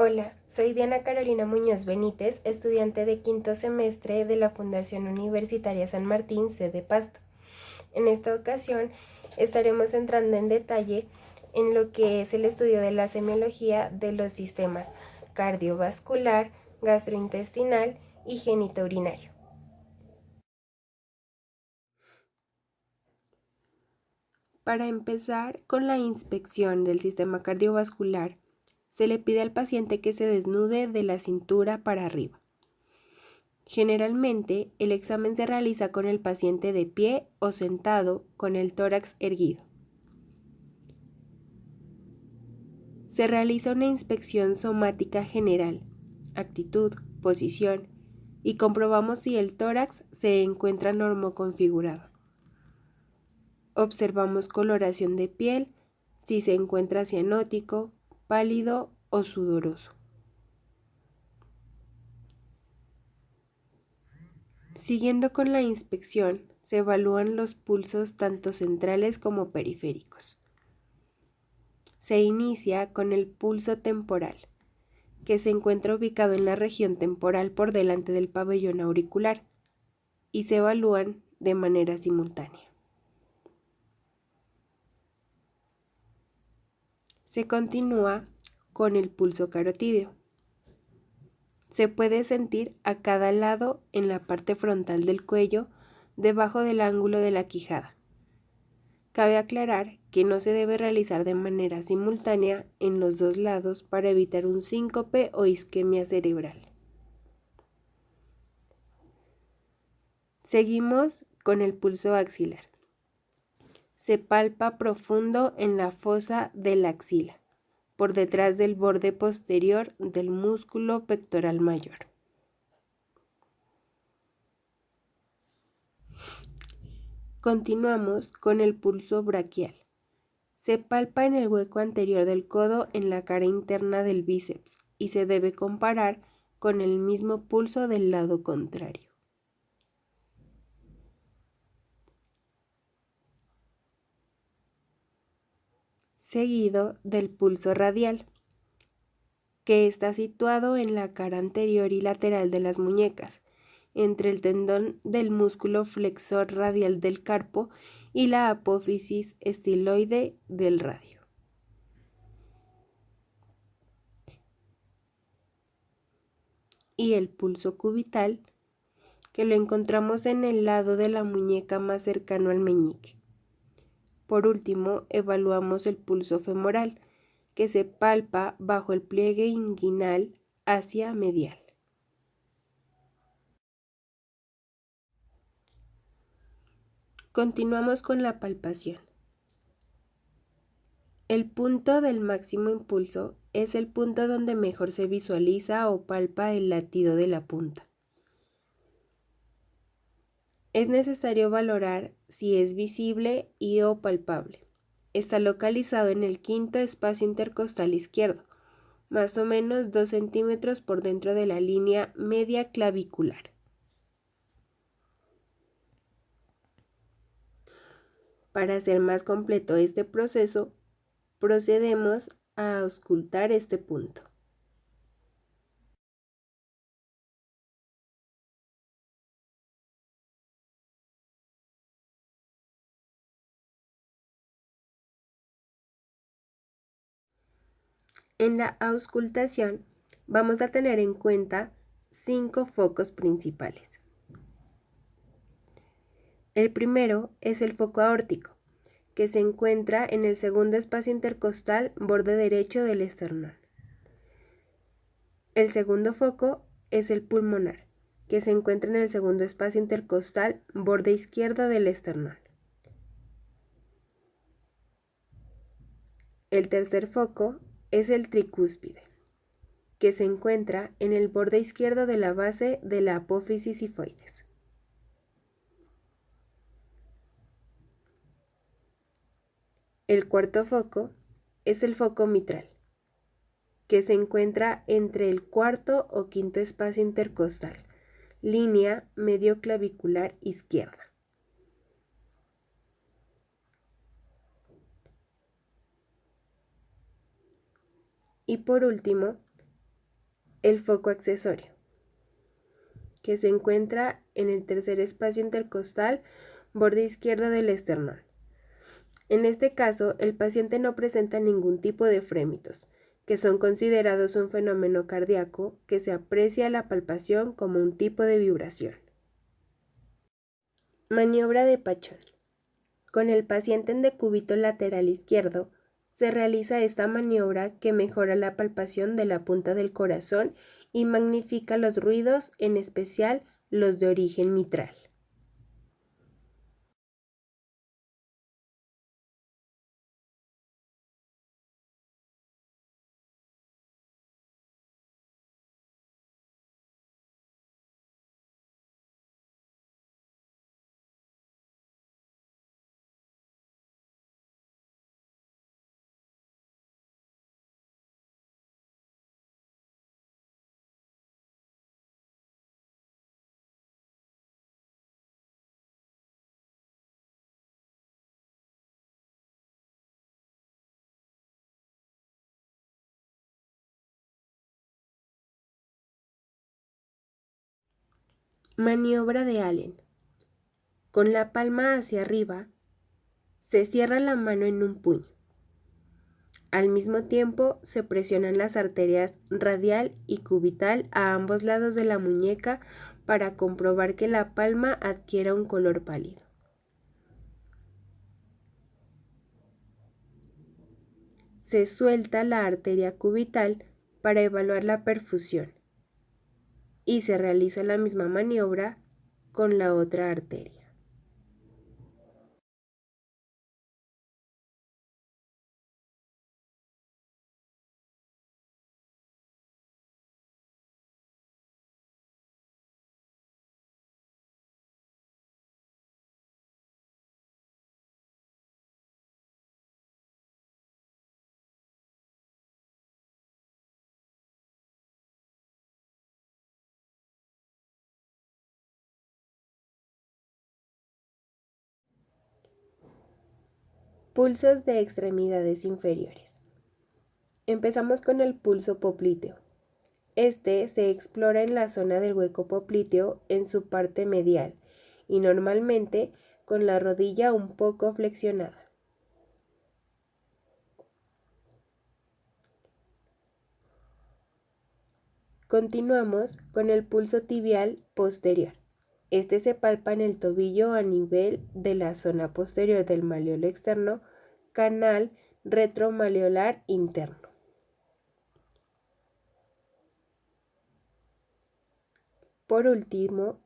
Hola, soy Diana Carolina Muñoz Benítez, estudiante de quinto semestre de la Fundación Universitaria San Martín, sede Pasto. En esta ocasión estaremos entrando en detalle en lo que es el estudio de la semiología de los sistemas cardiovascular, gastrointestinal y genitourinario. Para empezar con la inspección del sistema cardiovascular, se le pide al paciente que se desnude de la cintura para arriba. Generalmente, el examen se realiza con el paciente de pie o sentado con el tórax erguido. Se realiza una inspección somática general, actitud, posición, y comprobamos si el tórax se encuentra normoconfigurado. Observamos coloración de piel, si se encuentra cianótico, pálido o sudoroso. Siguiendo con la inspección, se evalúan los pulsos tanto centrales como periféricos. Se inicia con el pulso temporal, que se encuentra ubicado en la región temporal por delante del pabellón auricular, y se evalúan de manera simultánea. Se continúa con el pulso carotídeo. Se puede sentir a cada lado en la parte frontal del cuello, debajo del ángulo de la quijada. Cabe aclarar que no se debe realizar de manera simultánea en los dos lados para evitar un síncope o isquemia cerebral. Seguimos con el pulso axilar. Se palpa profundo en la fosa de la axila, por detrás del borde posterior del músculo pectoral mayor. Continuamos con el pulso braquial. Se palpa en el hueco anterior del codo en la cara interna del bíceps y se debe comparar con el mismo pulso del lado contrario. Seguido del pulso radial, que está situado en la cara anterior y lateral de las muñecas, entre el tendón del músculo flexor radial del carpo y la apófisis estiloide del radio. Y el pulso cubital, que lo encontramos en el lado de la muñeca más cercano al meñique. Por último, evaluamos el pulso femoral, que se palpa bajo el pliegue inguinal hacia medial. Continuamos con la palpación. El punto del máximo impulso es el punto donde mejor se visualiza o palpa el latido de la punta. Es necesario valorar si es visible y o palpable. Está localizado en el quinto espacio intercostal izquierdo, más o menos 2 centímetros por dentro de la línea media clavicular. Para hacer más completo este proceso, procedemos a auscultar este punto. En la auscultación vamos a tener en cuenta 5 focos principales. El primero es el foco aórtico, que se encuentra en el segundo espacio intercostal, borde derecho del esternón. El segundo foco es el pulmonar, que se encuentra en el segundo espacio intercostal, borde izquierdo del esternón. El tercer foco es el tricúspide, que se encuentra en el borde izquierdo de la base de la apófisis sifoides. El cuarto foco es el foco mitral, que se encuentra entre el cuarto o quinto espacio intercostal, línea medioclavicular izquierda. Y por último, el foco accesorio, que se encuentra en el tercer espacio intercostal, borde izquierdo del esternón. En este caso, el paciente no presenta ningún tipo de frémitos, que son considerados un fenómeno cardíaco que se aprecia a la palpación como un tipo de vibración. Maniobra de Pachón. Con el paciente en decúbito lateral izquierdo, se realiza esta maniobra que mejora la palpación de la punta del corazón y magnifica los ruidos, en especial los de origen mitral. Maniobra de Allen. Con la palma hacia arriba, se cierra la mano en un puño. Al mismo tiempo, se presionan las arterias radial y cubital a ambos lados de la muñeca para comprobar que la palma adquiera un color pálido. Se suelta la arteria cubital para evaluar la perfusión y se realiza la misma maniobra con la otra arteria. Pulsos de extremidades inferiores. Empezamos con el pulso popliteo. Este se explora en la zona del hueco popliteo en su parte medial y normalmente con la rodilla un poco flexionada. Continuamos con el pulso tibial posterior. Este se palpa en el tobillo a nivel de la zona posterior del malleolo externo, canal retromalleolar interno. Por último,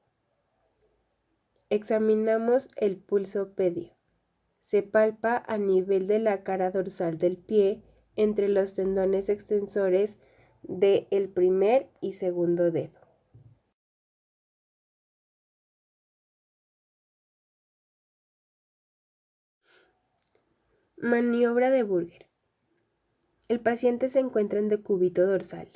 examinamos el pulso pedio. Se palpa a nivel de la cara dorsal del pie entre los tendones extensores del primer y segundo dedo. Maniobra de Burger. El paciente se encuentra en decúbito dorsal.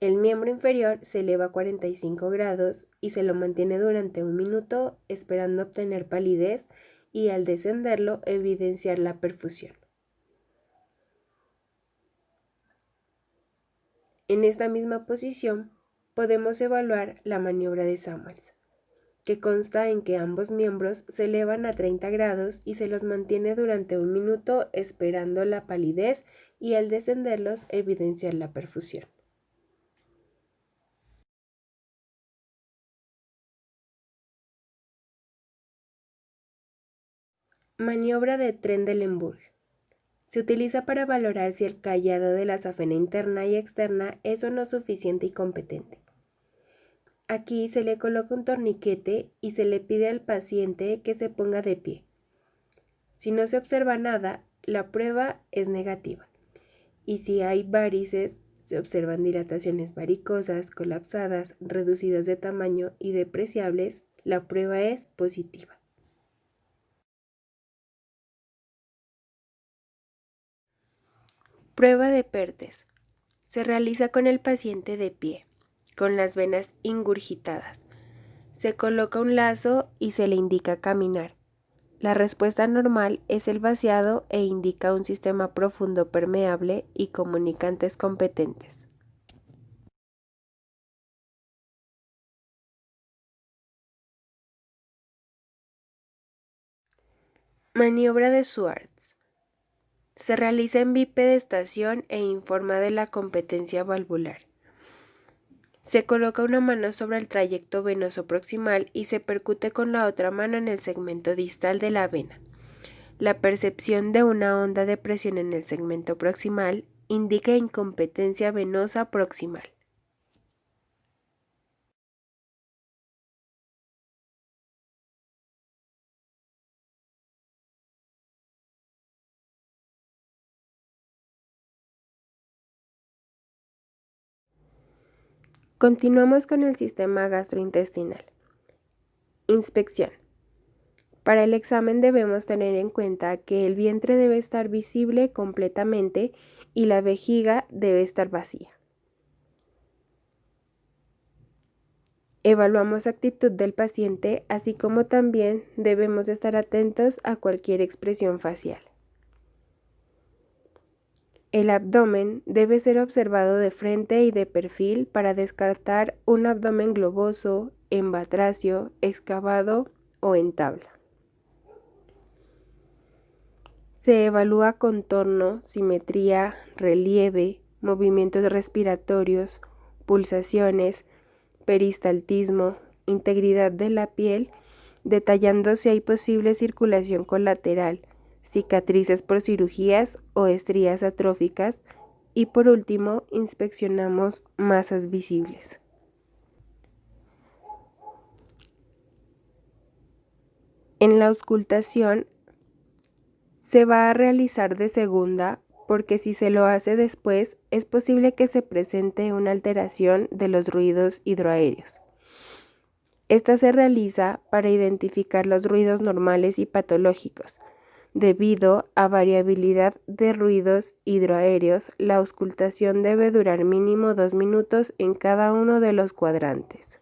El miembro inferior se eleva a 45 grados y se lo mantiene durante un minuto esperando obtener palidez y al descenderlo evidenciar la perfusión. En esta misma posición podemos evaluar la maniobra de Samuels, que consta en que ambos miembros se elevan a 30 grados y se los mantiene durante un minuto esperando la palidez y al descenderlos evidenciar la perfusión. Maniobra de Trendelenburg. Se utiliza para valorar si el callado de la safena interna y externa es o no suficiente y competente. Aquí se le coloca un torniquete y se le pide al paciente que se ponga de pie. Si no se observa nada, la prueba es negativa. Y si hay varices, se observan dilataciones varicosas, colapsadas, reducidas de tamaño y depreciables, la prueba es positiva. Prueba de Perthes. Se realiza con el paciente de pie, con las venas ingurgitadas. Se coloca un lazo y se le indica caminar. La respuesta normal es el vaciado e indica un sistema profundo permeable y comunicantes competentes. Maniobra de Swartz. Se realiza en bipedestación e informa de la competencia valvular. Se coloca una mano sobre el trayecto venoso proximal y se percute con la otra mano en el segmento distal de la vena. La percepción de una onda de presión en el segmento proximal indica incompetencia venosa proximal. Continuamos con el sistema gastrointestinal. Inspección. Para el examen debemos tener en cuenta que el vientre debe estar visible completamente y la vejiga debe estar vacía. Evaluamos actitud del paciente, así como también debemos estar atentos a cualquier expresión facial. El abdomen debe ser observado de frente y de perfil para descartar un abdomen globoso, en batracio, excavado o en tabla. Se evalúa contorno, simetría, relieve, movimientos respiratorios, pulsaciones, peristaltismo, integridad de la piel, detallando si hay posible circulación colateral, cicatrices por cirugías o estrías atróficas, y por último inspeccionamos masas visibles. En la auscultación se va a realizar de segunda porque si se lo hace después es posible que se presente una alteración de los ruidos hidroaéreos. Esta se realiza para identificar los ruidos normales y patológicos. Debido a variabilidad de ruidos hidroaéreos, la auscultación debe durar mínimo 2 minutos en cada uno de los cuadrantes.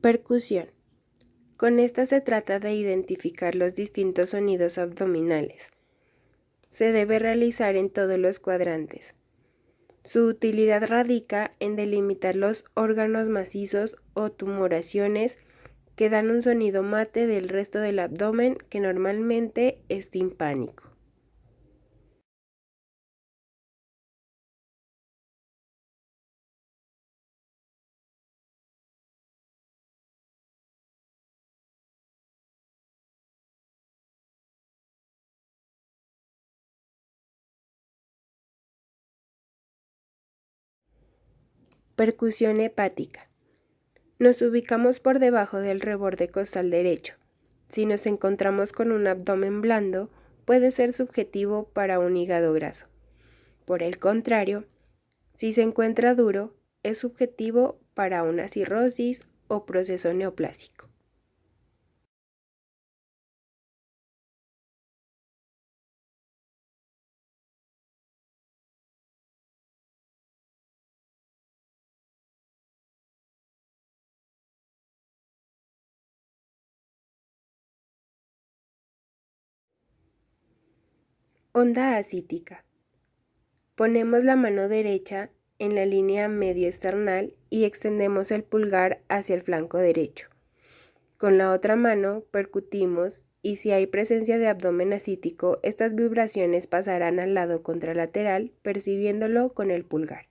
Percusión. Con esta se trata de identificar los distintos sonidos abdominales. Se debe realizar en todos los cuadrantes. Su utilidad radica en delimitar los órganos macizos o tumoraciones que dan un sonido mate del resto del abdomen que normalmente es timpánico. Percusión hepática. Nos ubicamos por debajo del reborde costal derecho. Si nos encontramos con un abdomen blando, puede ser subjetivo para un hígado graso. Por el contrario, si se encuentra duro, es subjetivo para una cirrosis o proceso neoplásico. Onda ascítica. Ponemos la mano derecha en la línea medio esternal y extendemos el pulgar hacia el flanco derecho. Con la otra mano percutimos y si hay presencia de abdomen ascítico, estas vibraciones pasarán al lado contralateral, percibiéndolo con el pulgar.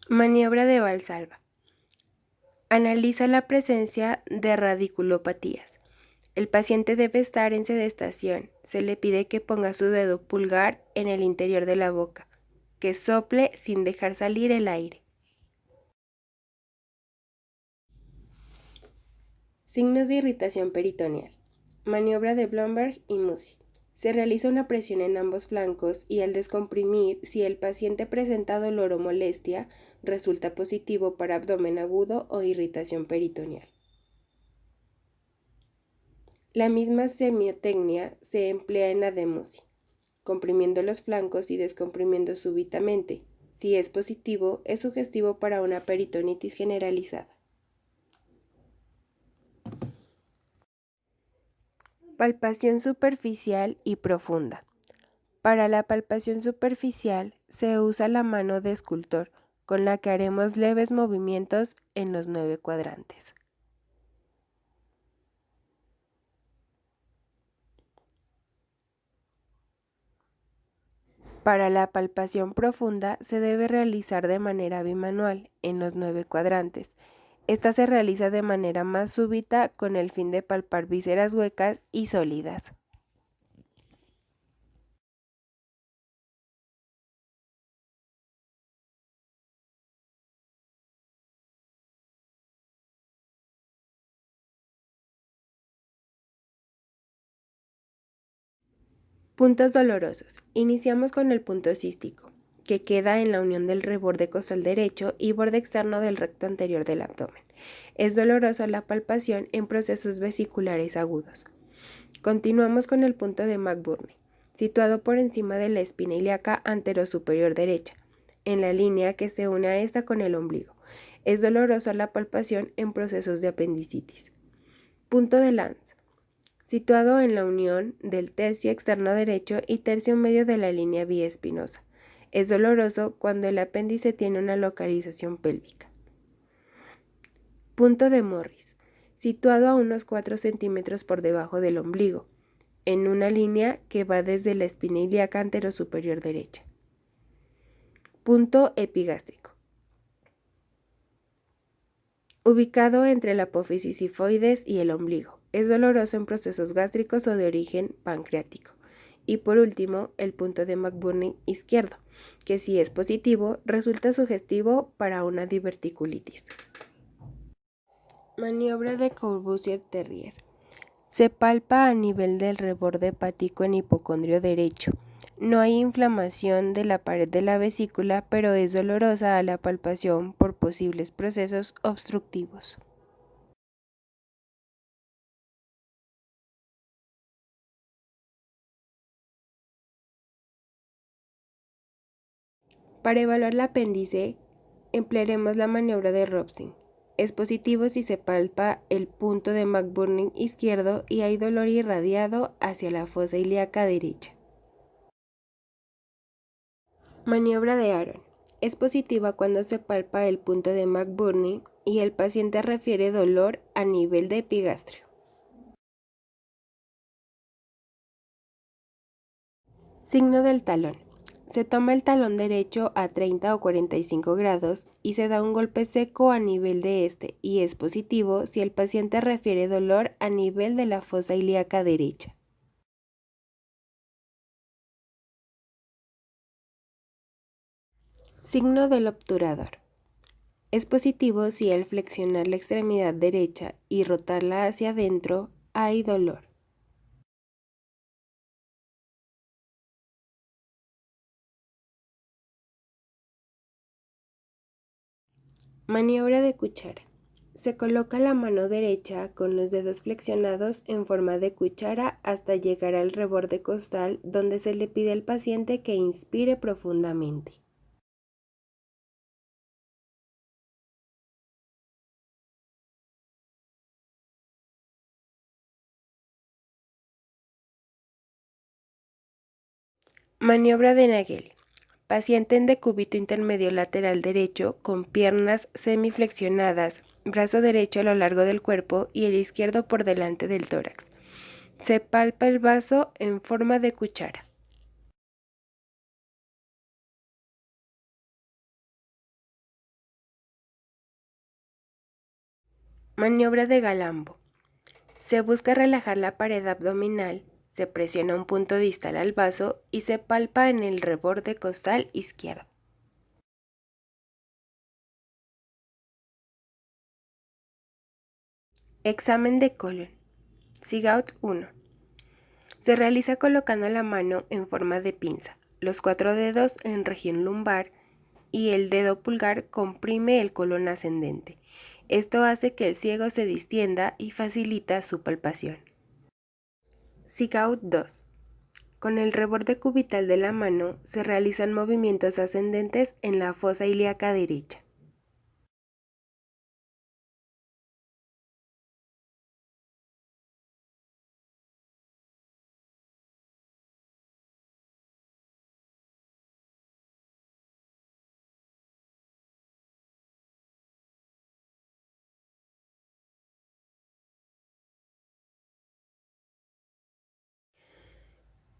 Maniobra de Valsalva. Analiza la presencia de radiculopatías. El paciente debe estar en sedestación. Se le pide que ponga su dedo pulgar en el interior de la boca, que sople sin dejar salir el aire. Signos de irritación peritoneal. Maniobra de Blomberg y Musi. Se realiza una presión en ambos flancos y al descomprimir, si el paciente presenta dolor o molestia, resulta positivo para abdomen agudo o irritación peritoneal. La misma semiotecnia se emplea en la de Musi, comprimiendo los flancos y descomprimiendo súbitamente. Si es positivo, es sugestivo para una peritonitis generalizada. Palpación superficial y profunda. Para la palpación superficial se usa la mano de escultor, con la que haremos leves movimientos en los 9 cuadrantes. Para la palpación profunda se debe realizar de manera bimanual en los 9 cuadrantes. Esta se realiza de manera más súbita con el fin de palpar vísceras huecas y sólidas. Puntos dolorosos. Iniciamos con el punto cístico, que queda en la unión del reborde costal derecho y borde externo del recto anterior del abdomen. Es dolorosa la palpación en procesos vesiculares agudos. Continuamos con el punto de McBurney, situado por encima de la espina ilíaca anterosuperior derecha, en la línea que se une a esta con el ombligo. Es dolorosa la palpación en procesos de apendicitis. Punto de Lanz, situado en la unión del tercio externo derecho y tercio medio de la línea biespinosa. Es doloroso cuando el apéndice tiene una localización pélvica. Punto de Morris, situado a unos 4 centímetros por debajo del ombligo, en una línea que va desde la espina ilíaca anterosuperior derecha. Punto epigástrico, ubicado entre la apófisis sifoides y el ombligo. Es doloroso en procesos gástricos o de origen pancreático. Y por último, el punto de McBurney izquierdo, que si es positivo, resulta sugestivo para una diverticulitis. Maniobra de Courvoisier-Terrier. Se palpa a nivel del reborde hepático en hipocondrio derecho. No hay inflamación de la pared de la vesícula, pero es dolorosa a la palpación por posibles procesos obstructivos. Para evaluar el apéndice, emplearemos la maniobra de Robson. Es positivo si se palpa el punto de McBurney izquierdo y hay dolor irradiado hacia la fosa ilíaca derecha. Maniobra de Aaron. Es positiva cuando se palpa el punto de McBurney y el paciente refiere dolor a nivel de epigastrio. Signo del talón. Se toma el talón derecho a 30 o 45 grados y se da un golpe seco a nivel de este y es positivo si el paciente refiere dolor a nivel de la fosa ilíaca derecha. Signo del obturador. Es positivo si al flexionar la extremidad derecha y rotarla hacia adentro hay dolor. Maniobra de cuchara. Se coloca la mano derecha con los dedos flexionados en forma de cuchara hasta llegar al reborde costal, donde se le pide al paciente que inspire profundamente. Maniobra de Nageli. Paciente en decúbito intermedio lateral derecho con piernas semiflexionadas, brazo derecho a lo largo del cuerpo y el izquierdo por delante del tórax. Se palpa el vaso en forma de cuchara. Maniobra de Galambo. Se busca relajar la pared abdominal, se presiona un punto distal al vaso y se palpa en el reborde costal izquierdo. Examen de colon. SIGOUT 1. Se realiza colocando la mano en forma de pinza, los 4 dedos en región lumbar y el dedo pulgar comprime el colon ascendente. Esto hace que el ciego se distienda y facilita su palpación. SIGOUT 2. Con el reborde cubital de la mano se realizan movimientos ascendentes en la fosa ilíaca derecha.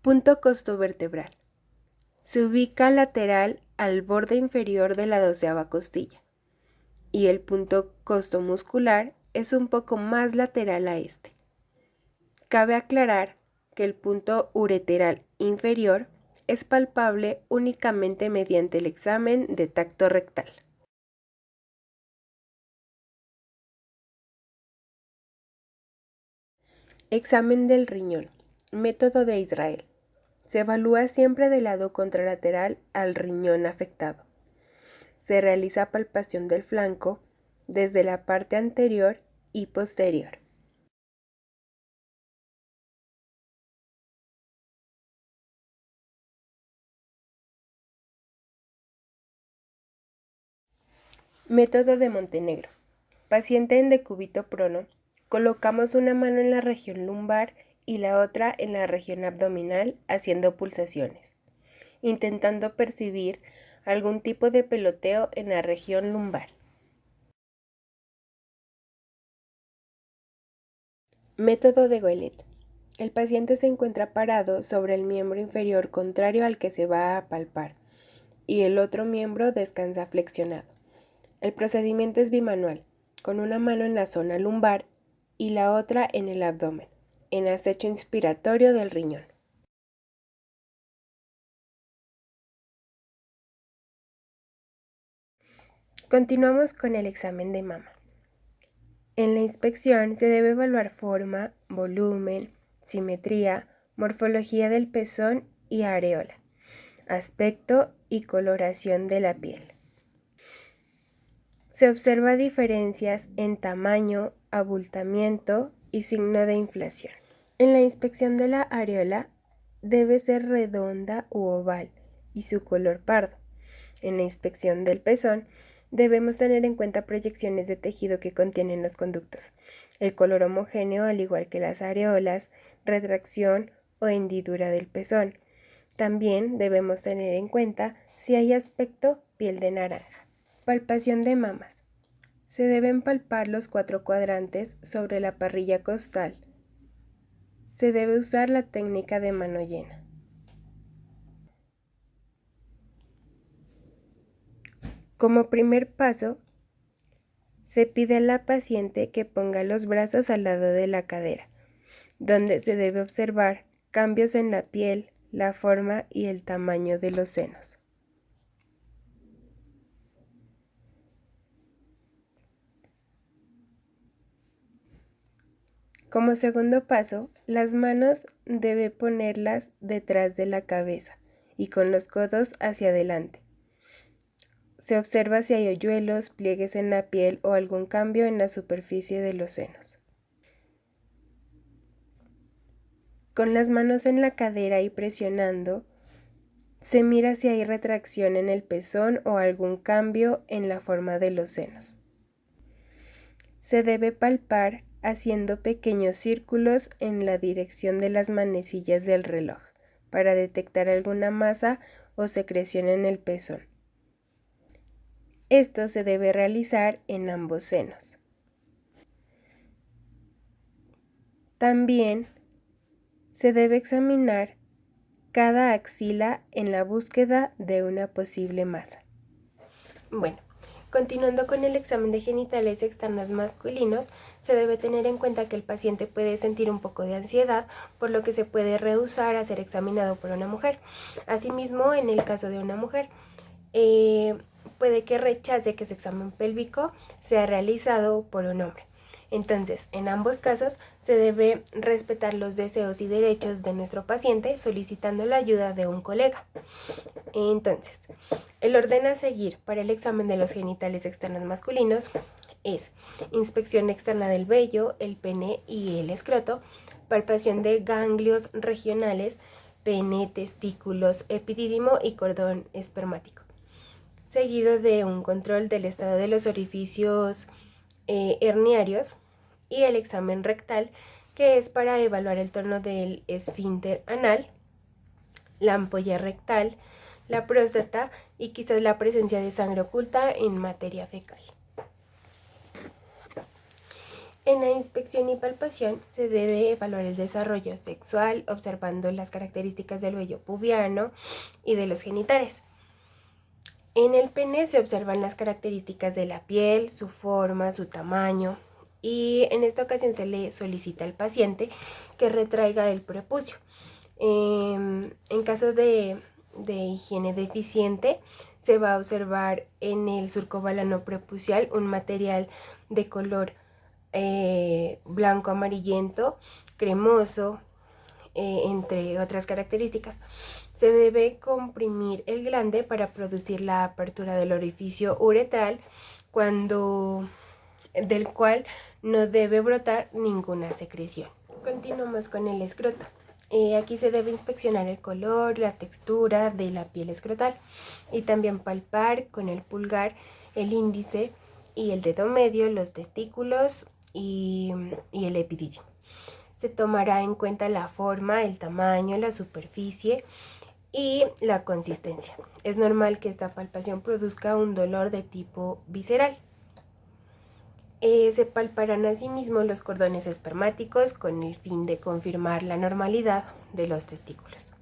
Punto costovertebral. Se ubica lateral al borde inferior de la 12ª costilla y el punto costomuscular es un poco más lateral a este. Cabe aclarar que el punto ureteral inferior es palpable únicamente mediante el examen de tacto rectal. Examen del riñón. Método de Israel. Se evalúa siempre del lado contralateral al riñón afectado. Se realiza palpación del flanco desde la parte anterior y posterior. Método de Montenegro. Paciente en decúbito prono. Colocamos una mano en la región lumbar y la otra en la región abdominal haciendo pulsaciones, intentando percibir algún tipo de peloteo en la región lumbar. Método de Goelet. El paciente se encuentra parado sobre el miembro inferior contrario al que se va a palpar y el otro miembro descansa flexionado. El procedimiento es bimanual, con una mano en la zona lumbar y la otra en el abdomen, en acecho inspiratorio del riñón. Continuamos con el examen de mama. En la inspección se debe evaluar forma, volumen, simetría, morfología del pezón y areola, aspecto y coloración de la piel. Se observa diferencias en tamaño, abultamiento y signo de inflación. En la inspección de la areola debe ser redonda u oval y su color pardo. En la inspección del pezón debemos tener en cuenta proyecciones de tejido que contienen los conductos, el color homogéneo al igual que las areolas, retracción o hendidura del pezón. También debemos tener en cuenta si hay aspecto piel de naranja. Palpación de mamas. Se deben palpar los 4 cuadrantes sobre la parrilla costal. Se debe usar la técnica de mano llena. Como primer paso, se pide a la paciente que ponga los brazos al lado de la cadera, donde se debe observar cambios en la piel, la forma y el tamaño de los senos. Como segundo paso, las manos debe ponerlas detrás de la cabeza y con los codos hacia adelante. Se observa si hay hoyuelos, pliegues en la piel o algún cambio en la superficie de los senos. Con las manos en la cadera y presionando, se mira si hay retracción en el pezón o algún cambio en la forma de los senos. Se debe palpar haciendo pequeños círculos en la dirección de las manecillas del reloj, para detectar alguna masa o secreción en el pezón. Esto se debe realizar en ambos senos. También se debe examinar cada axila en la búsqueda de una posible masa. Bueno, continuando con el examen de genitales externos masculinos, se debe tener en cuenta que el paciente puede sentir un poco de ansiedad, por lo que se puede rehusar a ser examinado por una mujer. Asimismo, en el caso de una mujer, puede que rechace que su examen pélvico sea realizado por un hombre. Entonces, en ambos casos, se debe respetar los deseos y derechos de nuestro paciente solicitando la ayuda de un colega. Entonces, el orden a seguir para el examen de los genitales externos masculinos es inspección externa del vello, el pene y el escroto, palpación de ganglios regionales, pene, testículos, epidídimo y cordón espermático, seguido de un control del estado de los orificios herniarios y el examen rectal, que es para evaluar el tono del esfínter anal, la ampolla rectal, la próstata y quizás la presencia de sangre oculta en materia fecal. En la inspección y palpación se debe evaluar el desarrollo sexual observando las características del vello pubiano y de los genitales. En el pene se observan las características de la piel, su forma, su tamaño, y en esta ocasión se le solicita al paciente que retraiga el prepucio. En caso de higiene deficiente, se va a observar en el surco balano prepucial un material de color blanco amarillento, cremoso, entre otras características. Se debe comprimir el glande para producir la apertura del orificio uretral, del cual no debe brotar ninguna secreción. Continuamos con el escroto. Aquí se debe inspeccionar el color, la textura de la piel escrotal y también palpar con el pulgar, el índice y el dedo medio los testículos y el epidídimo. Se tomará en cuenta la forma, el tamaño, la superficie y la consistencia. Es normal que esta palpación produzca un dolor de tipo visceral. Se palparán asimismo los cordones espermáticos con el fin de confirmar la normalidad de los testículos.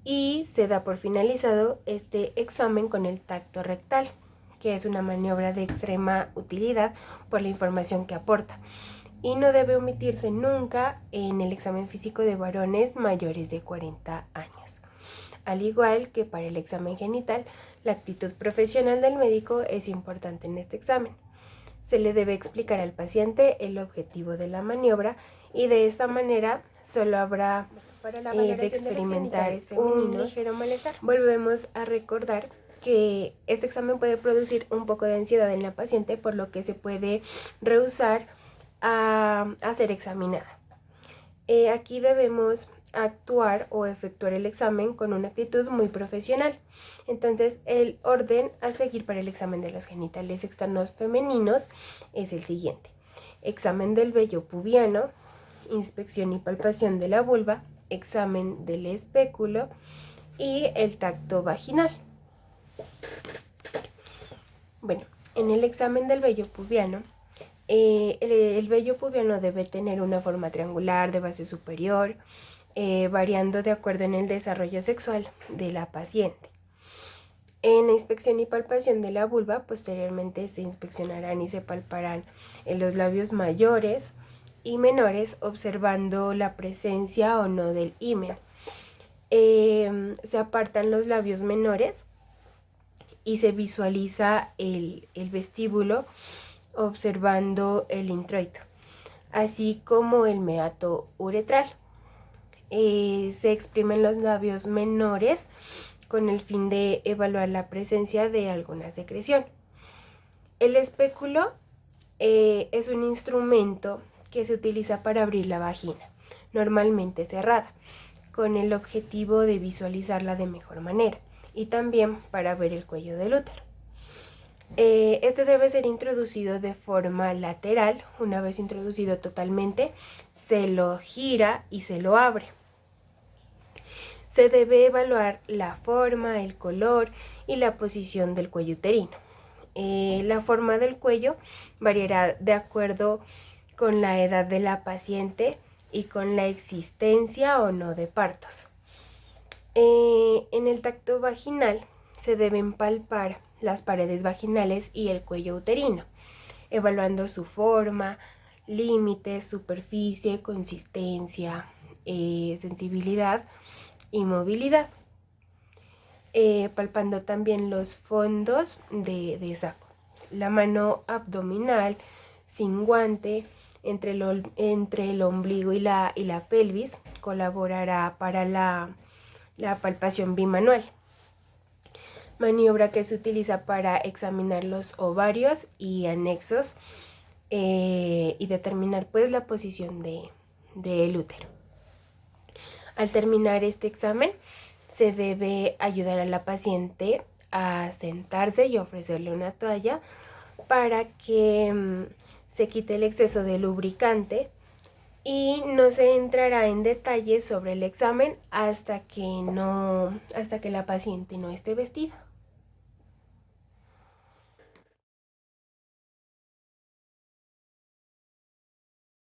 Y se da por finalizado este examen con el tacto rectal, que es una maniobra de extrema utilidad por la información que aporta, y no debe omitirse nunca en el examen físico de varones mayores de 40 años. Al igual que para el examen genital, la actitud profesional del médico es importante en este examen. Se le debe explicar al paciente el objetivo de la maniobra y de esta manera solo habrá de experimentar un ligero malestar. Volvemos a recordar que este examen puede producir un poco de ansiedad en la paciente, por lo que se puede rehusar a ser examinada. Aquí debemos actuar o efectuar el examen con una actitud muy profesional. Entonces, el orden a seguir para el examen de los genitales externos femeninos es el siguiente: examen del vello pubiano, inspección y palpación de la vulva, examen del espéculo y el tacto vaginal. Bueno, en el examen del vello pubiano, el vello pubiano debe tener una forma triangular de base superior, variando de acuerdo en el desarrollo sexual de la paciente. En la inspección y palpación de la vulva, posteriormente se inspeccionarán y se palparán en los labios mayores y menores, observando la presencia o no del himen. Se apartan los labios menores y se visualiza el vestíbulo, observando el introito, así como el meato uretral. Se exprimen los labios menores con el fin de evaluar la presencia de alguna secreción. El espéculo es un instrumento que se utiliza para abrir la vagina, normalmente cerrada, con el objetivo de visualizarla de mejor manera y también para ver el cuello del útero. Este debe ser introducido de forma lateral. Una vez introducido totalmente, se lo gira y se lo abre. Se debe evaluar la forma, el color y la posición del cuello uterino. La forma del cuello variará de acuerdo con la edad de la paciente y con la existencia o no de partos. En el tacto vaginal se deben palpar las paredes vaginales y el cuello uterino, evaluando su forma, límites, superficie, consistencia, sensibilidad y movilidad. Palpando también los fondos de saco. La mano abdominal sin guante entre el ombligo y la pelvis colaborará para la palpación bimanual. Maniobra que se utiliza para examinar los ovarios y anexos y determinar pues la posición del útero. Al terminar este examen, se debe ayudar a la paciente a sentarse y ofrecerle una toalla para que se quite el exceso de lubricante, y no se entrará en detalles sobre el examen hasta que la paciente no esté vestida.